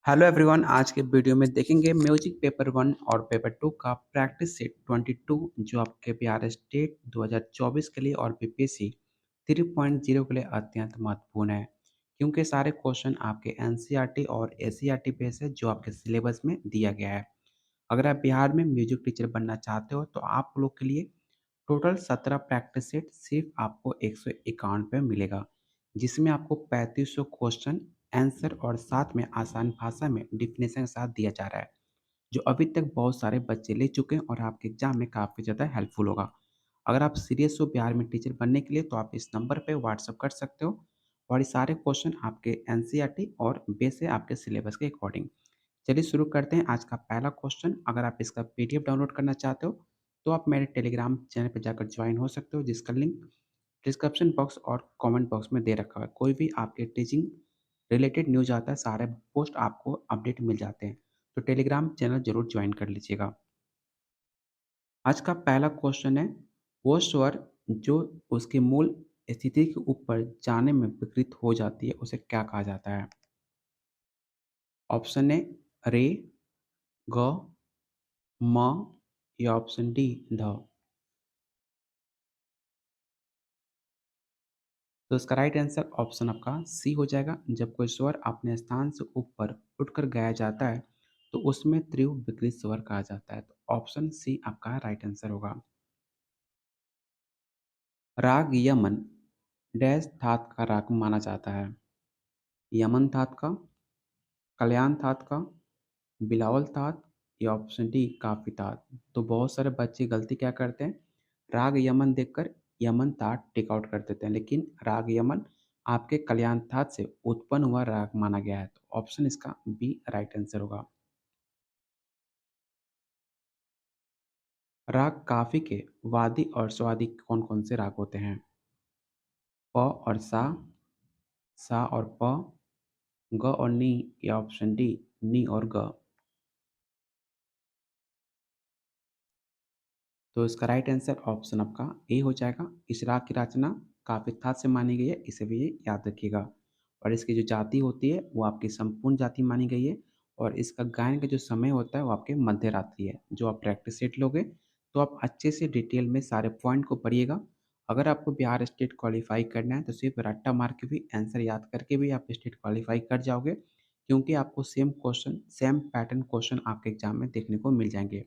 Hello everyone, आज के video में देखेंगे म्यूजिक पेपर 1 और पेपर 2 का प्रैक्टिस सेट 22 जो आपके बिहार स्टेट 2024 के लिए और बीपीएससी 3.0 के लिए अत्यंत महत्वपूर्ण है क्योंकि सारे क्वेश्चन आपके एनसीईआरटी और एससीईआरटी बेस है जो आपके सिलेबस में दिया गया है। अगर आप बिहार में म्यूजिक टीचर बनना चाहते हो तो आप लोग के लिए टोटल 17 प्रैक्टिस सेट सिर्फ आपको 151 पे मिलेगा, जिसमें आपको 3500 क्वेश्चन आंसर और साथ में आसान भाषा में डिफिनेशन के साथ दिया जा रहा है, जो अभी तक बहुत सारे बच्चे ले चुके हैं और आपके एग्जाम में काफ़ी ज़्यादा हेल्पफुल होगा। अगर आप सीरियस हो बिहार में टीचर बनने के लिए तो आप इस नंबर पे व्हाट्सअप कर सकते हो और ये सारे क्वेश्चन आपके एनसीईआरटी और बेस है आपके सिलेबस के अकॉर्डिंग। चलिए शुरू करते हैं आज का पहला क्वेश्चन। अगर आप इसका पीडीएफ डाउनलोड करना चाहते हो तो आप मेरे टेलीग्राम चैनल पर जाकर ज्वाइन हो सकते हो, जिसका लिंक डिस्क्रिप्शन बॉक्स और कमेंट बॉक्स में दे रखा है। कोई भी आपके टीचिंग रिलेटेड न्यूज आता है, सारे पोस्ट आपको अपडेट मिल जाते हैं, तो टेलीग्राम चैनल जरूर ज्वाइन कर लीजिएगा। आज का पहला क्वेश्चन है, वो स्वर जो उसकी मूल स्थिति के ऊपर जाने में विकृत हो जाती है उसे क्या कहा जाता है? ऑप्शन ए रे, ग, म या ऑप्शन डी ध। तो इसका राइट आंसर ऑप्शन आपका सी हो जाएगा। जब कोई स्वर अपने स्थान से ऊपर उठकर गाया जाता है तो उसमें तीव्र विकृत स्वर कहा जाता है। तो ऑप्शन सी आपका राइट आंसर होगा। राग यमन डैश धात का राग माना जाता है? यमन धात का, कल्याण धात का, बिलावल धात या ऑप्शन डी काफी धात। तो बहुत सारे बच्चे गलती क्या करते हैं, राग यमन देखकर यमन धात टिक आउट कर देते हैं, लेकिन राग यमन आपके कल्याण धात से उत्पन्न हुआ राग माना गया है। तो ऑप्शन इसका बी राइट आंसर होगा। राग काफी के वादी और स्वादी कौन कौन से राग होते हैं? प और सा और प, ग और नी या ऑप्शन डी नी और ग। तो इसका राइट आंसर ऑप्शन आपका ए हो जाएगा। इस राग की रचना काफी थाट से मानी गई है, इसे भी ये याद रखिएगा। और इसकी जो जाति होती है वो आपकी संपूर्ण जाति मानी गई है और इसका गायन का जो समय होता है वो आपके मध्य रात्रि है। जो आप प्रैक्टिस सेट लोगे तो आप अच्छे से डिटेल में सारे पॉइंट को पढ़िएगा। अगर आपको बिहार स्टेट क्वालिफाई करना है तो सिर्फ रट्टा मार के भी आंसर याद करके भी आप स्टेट क्वालिफाई कर जाओगे, क्योंकि आपको same question same pattern question आपके एग्जाम में देखने को मिल जाएंगे।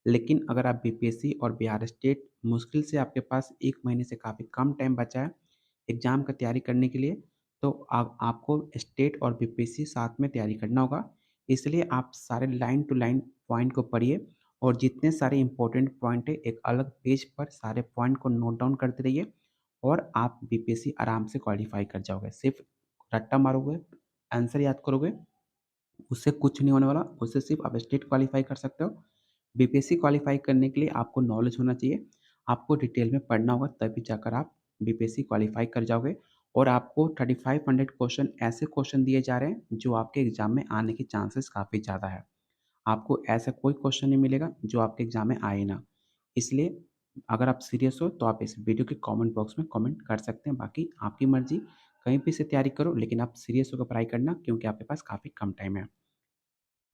लेकिन अगर आप बीपीएससी और बिहार स्टेट मुश्किल से आपके पास 1 महीने से काफ़ी कम टाइम बचा है एग्ज़ाम का तैयारी करने के लिए, तो आपको स्टेट और बीपीएससी साथ में तैयारी करना होगा। इसलिए आप सारे लाइन टू लाइन पॉइंट को पढ़िए और जितने सारे इम्पोर्टेंट पॉइंट है एक अलग पेज पर सारे पॉइंट को नोट डाउन करते रहिए और आप बीपीएससी आराम से क्वालिफाई कर जाओगे। सिर्फ रट्टा मारोगे, आंसर याद करोगे, उससे कुछ नहीं होने वाला। उससे सिर्फ आप स्टेट क्वालिफाई कर सकते हो। बीपीएससी क्वालिफाई करने के लिए आपको नॉलेज होना चाहिए, आपको डिटेल में पढ़ना होगा, तभी जाकर आप बीपीएससी क्वालिफाई कर जाओगे। और आपको 3500 क्वेश्चन ऐसे क्वेश्चन दिए जा रहे हैं जो आपके एग्जाम में आने के चांसेस काफ़ी ज़्यादा है। आपको ऐसा कोई क्वेश्चन नहीं मिलेगा जो आपके एग्जाम में आए ना। इसलिए अगर आप सीरियस हो तो आप इस वीडियो के कमेंट बॉक्स में कमेंट कर सकते हैं। बाकी आपकी मर्जी, कहीं भी से तैयारी करो, लेकिन आप सीरियस होकर पढ़ाई करना क्योंकि आपके पास काफ़ी कम टाइम है।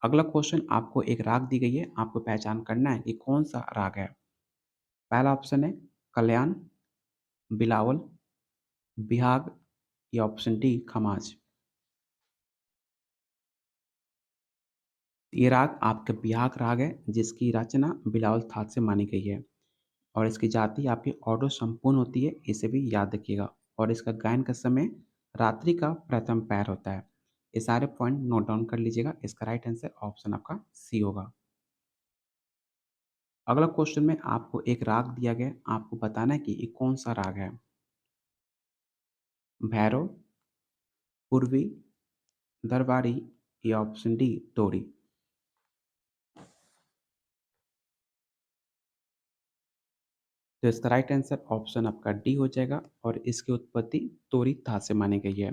अगला क्वेश्चन, आपको एक राग दी गई है, आपको पहचान करना है कि कौन सा राग है। पहला ऑप्शन है कल्याण, बिलावल, बिहाग या ऑप्शन डी खमाज। ये राग आपका बिहाग राग है जिसकी रचना बिलावल थाट से मानी गई है और इसकी जाति आपकी ऑटो संपूर्ण होती है, इसे भी याद रखिएगा। और इसका गायन का समय रात्रि का प्रथम पैर होता है। ये सारे पॉइंट नोट डाउन कर लीजिएगा। इसका राइट आंसर ऑप्शन आपका सी होगा। अगला क्वेश्चन में आपको एक राग दिया गया है, आपको बताना है कि ये कौन सा राग है। भैरव, पूर्वी, दरबारी या ऑप्शन डी तोड़ी। तो इसका राइट आंसर ऑप्शन आपका डी हो जाएगा और इसकी उत्पत्ति तोड़ी था से मानी गई है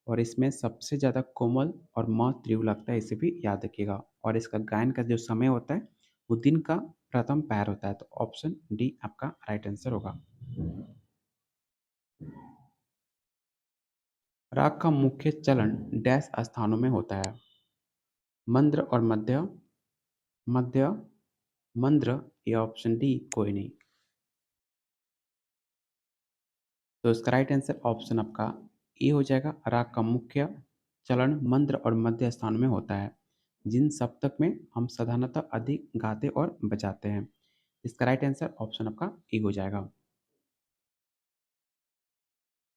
और इसमें सबसे ज़्यादा कोमल और म तीव्र लगता है, इसे भी याद रखिएगा। और इसका गायन का जो समय होता है वो दिन का प्रथम पैर होता है। तो ऑप्शन डी आपका राइट आंसर होगा। राग का मुख्य चलन डैश स्थानों में होता है? मंद्र और मध्य, मध्य, मंद्र या ऑप्शन डी कोई नहीं। तो इसका राइट आंसर ऑप्शन आपका ए हो जाएगा। राग का मुख्य चलन मंद्र और मध्य स्थान में होता है, जिन सप्तक में हम साधारणतः अधिक गाते और बजाते हैं। इसका राइट आंसर ऑप्शन आपका ए हो जाएगा।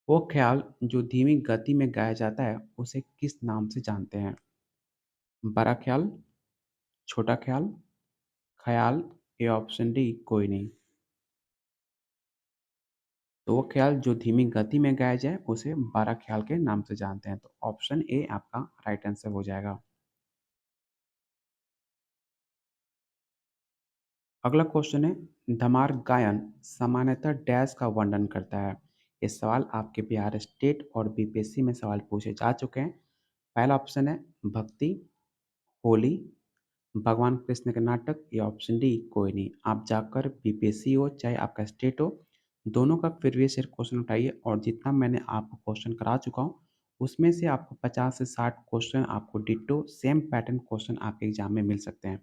वो ख्याल जो धीमी गति में गाया जाता है उसे किस नाम से जानते हैं? बड़ा ख्याल, छोटा ख्याल, ख्याल या ऑप्शन डी कोई नहीं। तो वो ख्याल जो धीमी गति में गाया जाए उसे बारह ख्याल के नाम से जानते हैं। तो ऑप्शन ए आपका राइट आंसर हो जाएगा। अगला क्वेश्चन है, धमार गायन सामान्यतः डैश का वर्णन करता है। ये सवाल आपके बिहार स्टेट और बीपीएससी में सवाल पूछे जा चुके हैं। पहला ऑप्शन है भक्ति, होली, भगवान कृष्ण के नाटक या ऑप्शन डी कोई नहीं। आप जाकर बीपीएससी हो चाहे आपका स्टेट हो, दोनों का प्रीवियस ईयर क्वेश्चन उठाइए और जितना मैंने आपको क्वेश्चन करा चुका हूँ उसमें से आपको 50 से 60 क्वेश्चन आपको डिट्टो सेम पैटर्न क्वेश्चन आपके एग्जाम में मिल सकते हैं।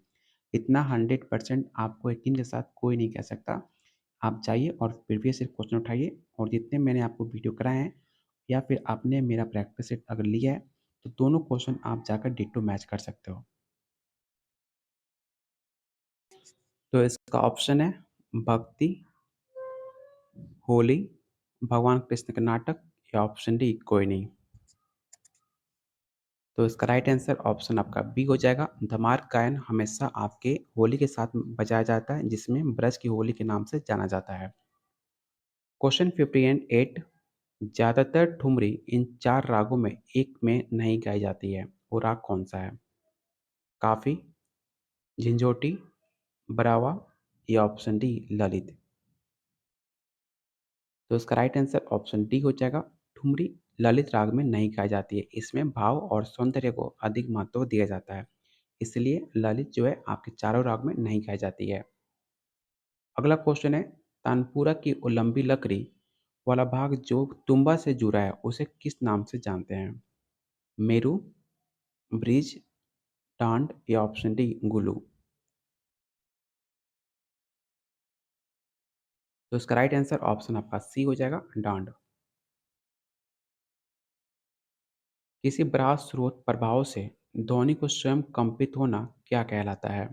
इतना 100% आपको यकीन के साथ कोई नहीं कह सकता। आप जाइए और प्रीवियस ईयर क्वेश्चन उठाइए और जितने मैंने आपको वीडियो कराए हैं या फिर आपने मेरा प्रैक्टिस सेट अगर लिया है तो दोनों क्वेश्चन आप जाकर डिट्टो मैच कर सकते हो। तो इसका ऑप्शन है भक्ति, होली, भगवान कृष्ण के नाटक या ऑप्शन डी कोई नहीं। तो इसका राइट आंसर ऑप्शन आपका बी हो जाएगा। धमार गायन हमेशा आपके होली के साथ बजाया जाता है, जिसमें ब्रज की होली के नाम से जाना जाता है। क्वेश्चन 58, ज्यादातर ठुमरी इन चार रागों में एक में नहीं गाई जाती है, वो राग कौन सा है? काफी, झंझोटी, बरावा या ऑप्शन डी ललित। तो इसका राइट आंसर ऑप्शन डी हो जाएगा। ठुमरी ललित राग में नहीं गाई जाती है, इसमें भाव और सौंदर्य को अधिक महत्व दिया जाता है, इसलिए ललित जो है आपके चारों राग में नहीं गाई जाती है। अगला क्वेश्चन है, तानपुरा की उलंबी लकड़ी वाला भाग जो तुम्बा से जुड़ा है उसे किस नाम से जानते हैं? मेरू, ब्रिज, टांड या ऑप्शन डी गुलू। तो इसका राइट आंसर ऑप्शन आपका सी हो जाएगा, डांड। किसी बराह स्रोत प्रभाव से ध्वनि को स्वयं कंपित होना क्या कहलाता है?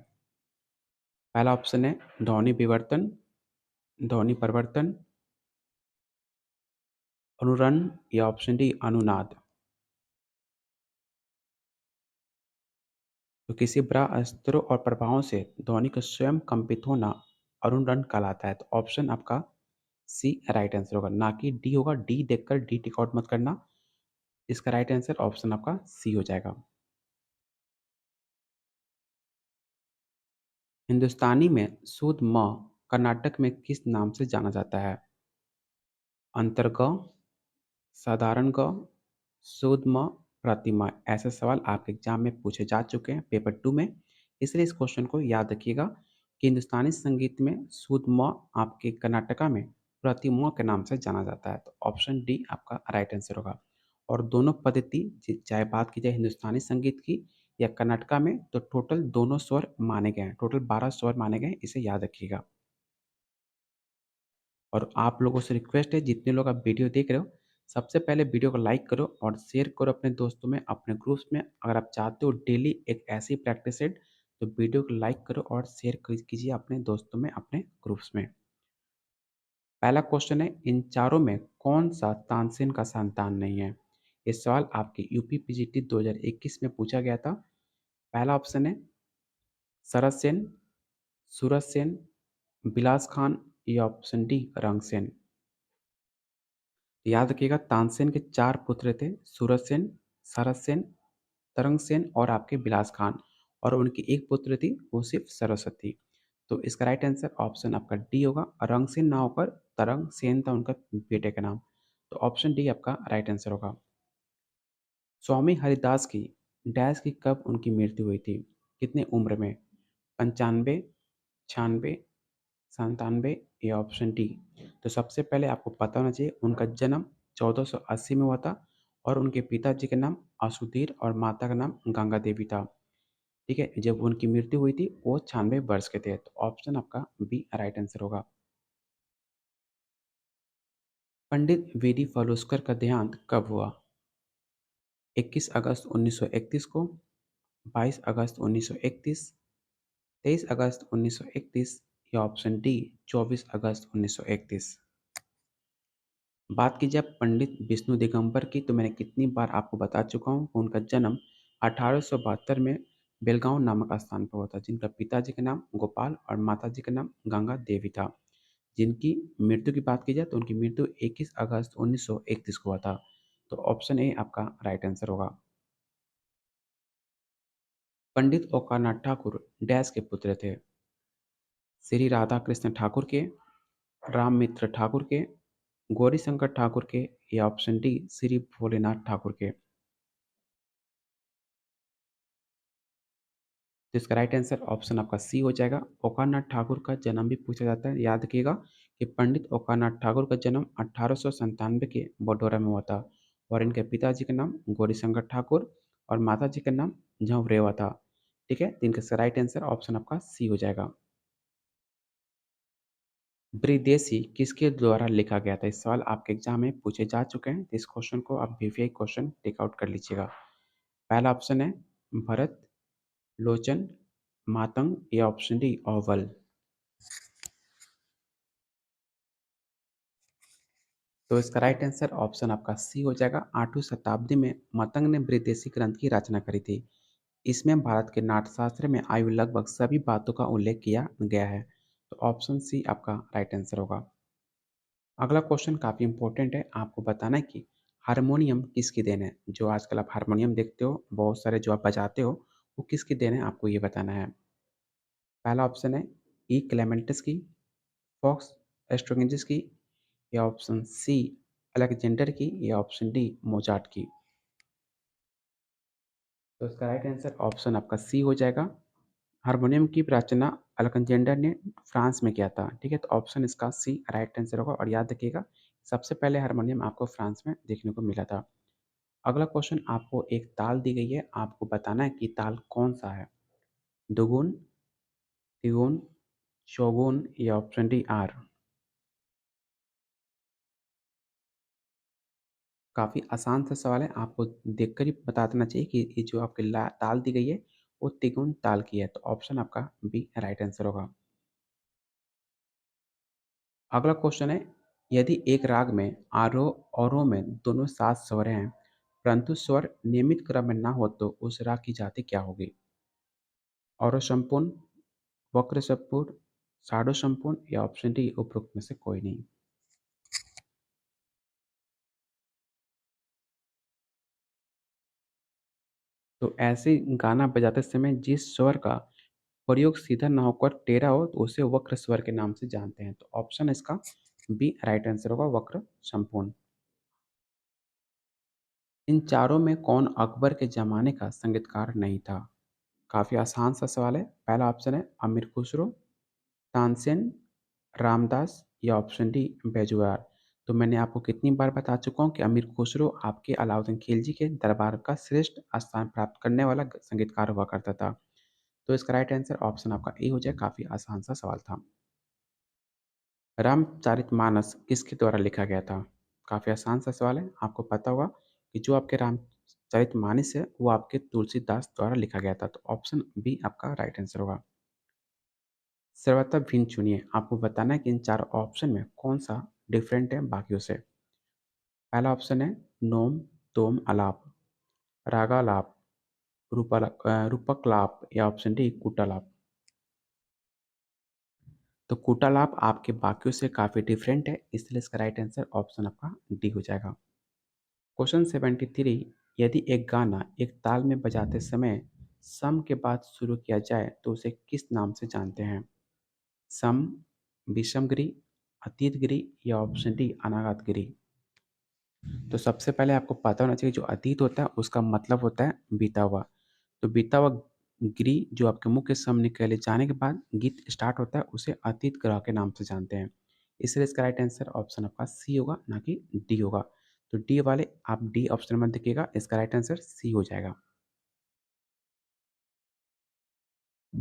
पहला ऑप्शन है ध्वनि विवर्तन, ध्वनि परिवर्तन, अनुरण या ऑप्शन डी अनुनाद। तो किसी बड़ा स्तरों और प्रभावों से ध्वनि का स्वयं कंपित होना अनुरण कहलाता है। तो ऑप्शन आपका सी राइट आंसर होगा, ना कि डी होगा। डी देखकर डी टिक आउट मत करना। इसका राइट आंसर ऑप्शन आपका सी हो जाएगा। हिंदुस्तानी में शुद्ध म कर्नाटक में किस नाम से जाना जाता है? अंतर्ग, साधारण ग, शुद्ध म, प्रतिमा। ऐसे सवाल आपके एग्जाम में पूछे जा चुके हैं पेपर 2 में, इसलिए इस क्वेश्चन को याद रखिएगा कि हिंदुस्तानी संगीत में शुद्ध म आपके कर्नाटका में प्रतिमा के नाम से जाना जाता है। तो ऑप्शन डी आपका राइट आंसर होगा। और दोनों पद्धति चाहे बात की जाए हिंदुस्तानी संगीत की या कर्नाटका में, तो टोटल दोनों स्वर माने गए हैं, टोटल 12 स्वर माने गए हैं, इसे याद रखिएगा। और आप लोगों से रिक्वेस्ट है, जितने लोग आप वीडियो देख रहे हो, सबसे पहले वीडियो को लाइक करो और शेयर करो अपने दोस्तों में, अपने ग्रुप्स में। अगर आप चाहते हो डेली एक ऐसी प्रैक्टिस सेट, तो वीडियो को लाइक करो और शेयर कीजिए अपने दोस्तों में, अपने ग्रुप्स में। पहला क्वेश्चन है, इन चारों में कौन सा तानसेन का संतान नहीं है? ये सवाल आपके यूपी पीजीटी 2021 में पूछा गया था। पहला ऑप्शन है शरद सेन, सूरज सेन, बिलास खान या ऑप्शन डी रंगसेन। याद रखिएगा, तानसेन के 4 पुत्र थे, सूरज सेन, शरद सेन, तरंग सेन और आपके बिलास खान। और उनकी एक पुत्र थी, वो सिर्फ सरस्वती। तो इसका राइट आंसर ऑप्शन आपका डी होगा। रंग सेन ना होकर तरंग सेन था उनका बेटे का नाम। तो ऑप्शन डी आपका राइट आंसर होगा। स्वामी हरिदास की डैश की कब उनकी मृत्यु हुई थी? कितने उम्र में? 95, 96, 97 या ऑप्शन डी। तो सबसे पहले आपको पता होना चाहिए उनका जन्म 1480 में हुआ था और उनके पिताजी का नाम असुधीर और माता का नाम गंगा देवी था। ठीक है? जब उनकी मृत्यु हुई थी वो 96 वर्ष के थे। तो ऑप्शन आपका बी राइट आंसर होगा। पंडित वी.डी. फ़ालोस्कर का देहांत कब हुआ? 21 अगस्त 1931 को, 22 अगस्त 1931, 23 अगस्त 1931 या ऑप्शन डी 24 अगस्त 1931। बात की जाए पंडित विष्णु दिगंबर की, तो मैंने कितनी बार आपको बता चुका हूँ कि उनका जन्म 1872 में बेलगांव नामक स्थान पर हुआ था, जिनका पिताजी का नाम गोपाल और माताजी का नाम गंगा देवी था। जिनकी मृत्यु की बात की जाए तो उनकी मृत्यु 21 अगस्त 1931 को हुआ था। तो ऑप्शन ए आपका राइट आंसर होगा। पंडित ओंकारनाथ ठाकुर डैश के पुत्र थे? श्री राधा कृष्ण ठाकुर के, राम मित्र ठाकुर के, गौरीशंकर ठाकुर के या ऑप्शन डी श्री भोलेनाथ ठाकुर के। तो इसका राइट आंसर ऑप्शन आपका सी हो जाएगा। ओंकारनाथ ठाकुर का जन्म भी पूछा जाता है। याद रखिएगा कि पंडित ओंकारनाथ ठाकुर का जन्म 1897 के बडौरा में हुआ था और इनके पिताजी का नाम गौरीशंकर ठाकुर और माताजी का नाम झंवरेवा था। ठीक है, तो इनका राइट आंसर ऑप्शन आपका सी हो जाएगा। ब्रिदेसी किसके द्वारा लिखा गया था? इस सवाल आपके एग्जाम में पूछे जा चुके हैं, तो इस क्वेश्चन को आप वीवीआई क्वेश्चन टेक आउट कर लीजिएगा। पहला ऑप्शन है भरत, लोचन, मातंग या ऑप्शन डी अव्वल। तो इसका राइट आंसर ऑप्शन आपका सी हो जाएगा। 8वीं शताब्दी में मतंग ने बृहदेशी ग्रंथ की रचना करी थी। इसमें भारत के नाट्यशास्त्र में आयु लगभग सभी बातों का उल्लेख किया गया है। तो ऑप्शन सी आपका राइट आंसर होगा। अगला क्वेश्चन काफ़ी इंपॉर्टेंट है। आपको बताना है कि हारमोनियम किसकी देन है? जो आजकल आप हारमोनियम देखते हो, बहुत सारे जो आप बजाते हो, वो किसकी देन है, आपको ये बताना है। पहला ऑप्शन है ई क्लेमेंटस की, फॉक्स एस्ट्रोगेंजिस की या ऑप्शन सी अलेक्जेंडर की या ऑप्शन डी मोजार्ट की। तो इसका राइट आंसर ऑप्शन आपका सी हो जाएगा। हारमोनियम की रचना अलेक्जेंडर ने फ्रांस में किया था। ठीक है, तो ऑप्शन इसका सी राइट आंसर होगा और याद रखिएगा सबसे पहले हारमोनियम आपको फ्रांस में देखने को मिला था। अगला क्वेश्चन, आपको एक ताल दी गई है, आपको बताना है कि ताल कौन सा है। दुगुन, तिगुन, चौगुन या ऑप्शन डी आर। काफ़ी आसान सा सवाल है, आपको देखकर ही बता देना चाहिए कि ये जो आपकी ताल दी गई है वो तिगुन ताल की है। तो ऑप्शन आपका बी राइट आंसर होगा। अगला क्वेश्चन है, यदि एक राग में आरोह अवरोह में दोनों 7 स्वर हैं परंतु स्वर नियमित क्रम में ना हो तो उस राग की जाति क्या होगी? अवरोह संपूर्ण, वक्र संपूर्ण, साडो संपूर्ण या ऑप्शन डी उपरोक्त में से कोई नहीं। तो ऐसे गाना बजाते समय जिस स्वर का प्रयोग सीधा ना होकर टेढ़ा हो तो उसे वक्र स्वर के नाम से जानते हैं। तो ऑप्शन इसका बी राइट आंसर होगा, वक्र संपूर्ण। इन चारों में कौन अकबर के ज़माने का संगीतकार नहीं था? काफ़ी आसान सा सवाल है। पहला ऑप्शन है अमीर खुसरो, तानसेन, रामदास या ऑप्शन डी बेजुआर। तो मैंने आपको कितनी बार बता चुका हूँ कि अमीर खुसरो आपके अलाउद्दीन खिलजी के दरबार का श्रेष्ठ स्थान प्राप्त करने वाला संगीतकार हुआ करता था। तो इसका राइट आंसर ऑप्शन आपका ए हो जाए। काफ़ी आसान सा सवाल था। रामचारितमानस किसके द्वारा लिखा गया था? काफ़ी आसान सा सवाल है। आपको पता होगा कि जो आपके रामचारितमानस है वो आपके तुलसीदास द्वारा लिखा गया था। तो ऑप्शन बी आपका राइट आंसर होगा। सर्वथा भिन्न चुनिए। आपको बताना है कि इन चार ऑप्शन में कौन सा डिफरेंट है बाकियों से। पहला ऑप्शन है नोम, तोम, अलाप, रागालाप, रूपकलाप या ऑप्शन डी कुटालाप। तो कुटालाप आपके बाकियों से काफ़ी डिफरेंट है, इसलिए इसका राइट आंसर ऑप्शन आपका डी हो जाएगा। क्वेश्चन 73, यदि एक गाना एक ताल में बजाते समय सम के बाद शुरू किया जाए तो उसे किस नाम से जानते हैं? सम, विषमगिरी, अतीतगिरी या ऑप्शन डी अनागतगिरी। तो सबसे पहले आपको पता होना चाहिए जो अतीत होता है उसका मतलब होता है बीता हुआ। तो बीता हुआ गिरी जो आपके मुंह के सम निकले जाने के बाद गीत स्टार्ट होता है उसे अतीत ग्रह के नाम से जानते हैं। इसलिए इसका राइट आंसर ऑप्शन आपका सी होगा, ना कि डी होगा। तो डी वाले आप डी ऑप्शन में देखिएगा, इसका राइट आंसर सी हो जाएगा।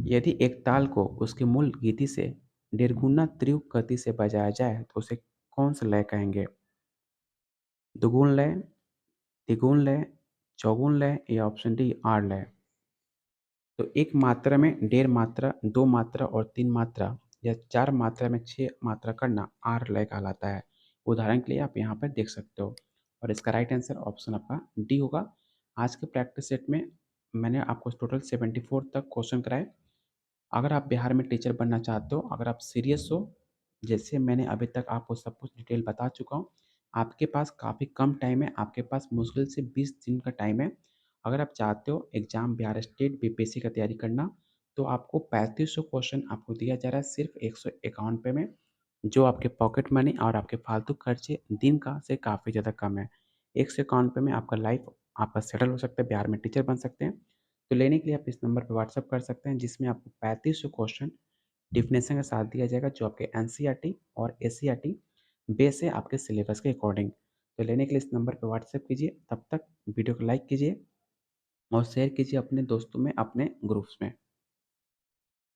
यदि एक ताल को उसकी मूल गति से डेढ़ गुना तीव्र गति से बजाया जाए तो उसे कौन सा लय कहेंगे? दुगुन लय, तिगुन लय, चौगुन लय या ऑप्शन डी आड़ लय? तो एक मात्रा में डेढ़ मात्रा, 2 मात्रा और 3 मात्रा या 4 मात्रा में 6 मात्रा करना आर लय कहलाता है। उदाहरण के लिए आप यहाँ पर देख सकते हो और इसका राइट आंसर ऑप्शन आपका डी होगा। आज के प्रैक्टिस सेट में मैंने आपको टोटल 74 तक क्वेश्चन कराए। अगर आप बिहार में टीचर बनना चाहते हो, अगर आप सीरियस हो, जैसे मैंने अभी तक आपको सब कुछ डिटेल बता चुका हूँ, आपके पास काफ़ी कम टाइम है, आपके पास मुश्किल से 20 दिन का टाइम है। अगर आप चाहते हो एग्ज़ाम बिहार स्टेट बीपीएससी का तैयारी करना, तो आपको 3500 क्वेश्चन आपको दिया जा रहा है सिर्फ 151 रुपये में, जो आपके पॉकेट मनी और आपके फालतू खर्चे दिन का से काफ़ी ज़्यादा कम है। 151 रुपये में आपका लाइफ आपका सेटल हो सकता है, बिहार में टीचर बन सकते हैं। तो लेने के लिए आप इस नंबर पे व्हाट्सएप कर सकते हैं, जिसमें आपको 3500 क्वेश्चन डेफिनेशन के साथ दिया जाएगा, जो आपके एनसीईआरटी और एससीईआरटी बेस है आपके सिलेबस के अकॉर्डिंग। तो लेने के लिए इस नंबर पे व्हाट्सएप कीजिए। तब तक वीडियो को लाइक कीजिए और शेयर कीजिए अपने दोस्तों में, अपने ग्रुप्स में।